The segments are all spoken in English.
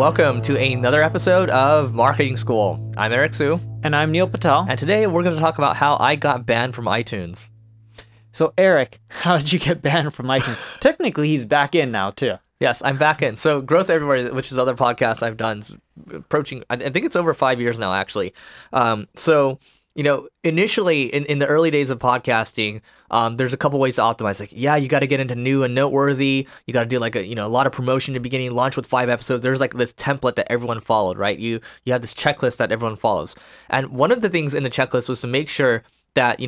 Welcome to another episode of Marketing School. I'm Eric Su. And I'm Neil Patel. And today we're going to talk about how I got banned from iTunes. So Eric, how did you get banned from iTunes? Technically, he's back in now too. Yes, I'm back in. So Growth Everywhere, which is other podcast I've done, is approaching, I think it's over 5 years now, actually. Initially in the early days of podcasting, there's a couple ways to optimize. Like, yeah, you got to get into new and noteworthy. You got to do like a lot of promotion in the beginning, launch with 5 episodes. There's like this template that everyone followed, right? You have this checklist that everyone follows. And one of the things in the checklist was to make sure that,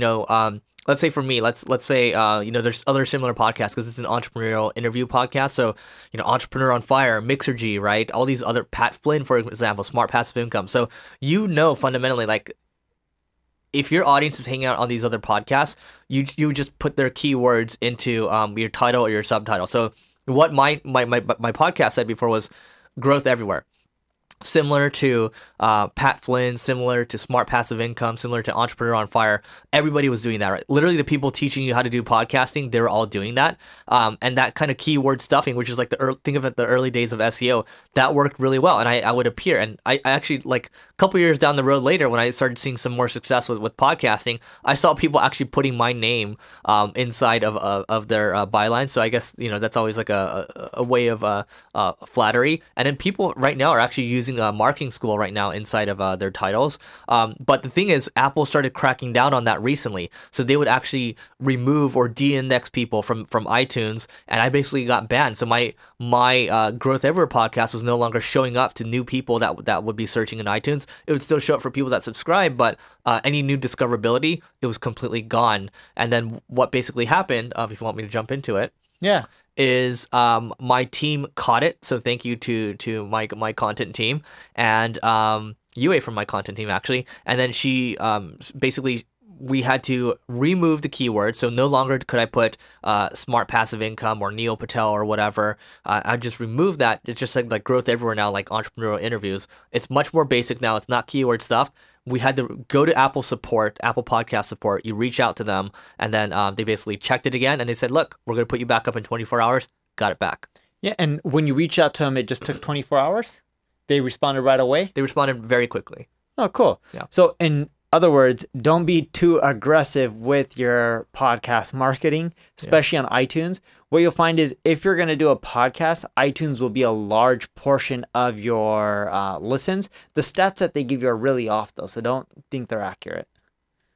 let's say for me, let's say, there's other similar podcasts because it's an entrepreneurial interview podcast. So, Entrepreneur on Fire, Mixergy, right? All these other, Pat Flynn, for example, Smart Passive Income. So, fundamentally, like, if your audience is hanging out on these other podcasts, you just put their keywords into your title or your subtitle. So what my podcast said before was Growth Everywhere. Similar to Pat Flynn, similar to Smart Passive Income, similar to Entrepreneur on Fire. Everybody was doing that, right? Literally the people teaching you how to do podcasting, they were all doing that. And that kind of keyword stuffing, which is like think of it, the early days of SEO, that worked really well. And I would appear. And I actually, like a couple years down the road later, when I started seeing some more success with podcasting, I saw people actually putting my name inside of their byline. So I guess, that's always like a way of flattery. And then people right now are actually using Marketing School right now inside of their titles. But the thing is, Apple started cracking down on that recently. So they would actually remove or de-index people from iTunes, and I basically got banned. So my Growth Everywhere podcast was no longer showing up to new people that would be searching in iTunes. It would still show up for people that subscribe, but any new discoverability, it was completely gone. And then what basically happened, if you want me to jump into it, yeah, is my team caught it. So thank you to my content team and Yue from my content team, actually. And then she basically, we had to remove the keyword. So no longer could I put Smart Passive Income or Neil Patel or whatever. I just removed that. It's just like Growth Everywhere now, like entrepreneurial interviews. It's much more basic now. It's not keyword stuff. We had to go to Apple Podcast support. You reach out to them, and then they basically checked it again, and they said, look, we're going to put you back up in 24 hours. Got it back. Yeah, and when you reach out to them, it just took 24 hours? They responded right away? They responded very quickly. Oh, cool. Yeah. So in other words, don't be too aggressive with your podcast marketing, especially on iTunes. What you'll find is if you're going to do a podcast, iTunes will be a large portion of your listens. The stats that they give you are really off, though, so don't think they're accurate.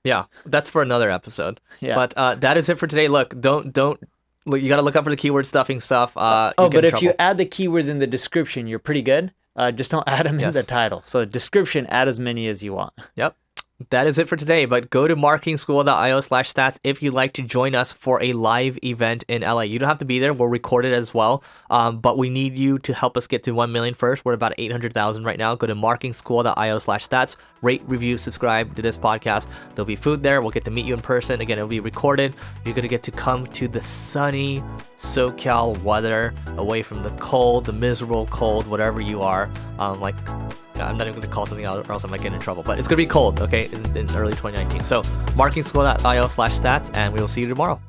Yeah, that's for another episode. Yeah. But that is it for today. Look, don't look, you got to look out for the keyword stuffing stuff. But if you add the keywords in the description, you're pretty good. Just don't add them in the title. So description, add as many as you want. Yep. That is it for today, but go to marketingschool.io/stats if you'd like to join us for a live event in LA. You don't have to be there. We'll record it as well, but we need you to help us get to 1 million first. We're about 800,000 right now. Go to marketingschool.io/stats. Rate, review, subscribe to this podcast. There'll be food there. We'll get to meet you in person. Again, it'll be recorded. You're going to get to come to the sunny SoCal weather, away from the cold, the miserable cold, whatever you are. I'm not even going to call something out or else I might get in trouble. But it's going to be cold, okay, in early 2019. So marketingschool.io/stats, and we will see you tomorrow.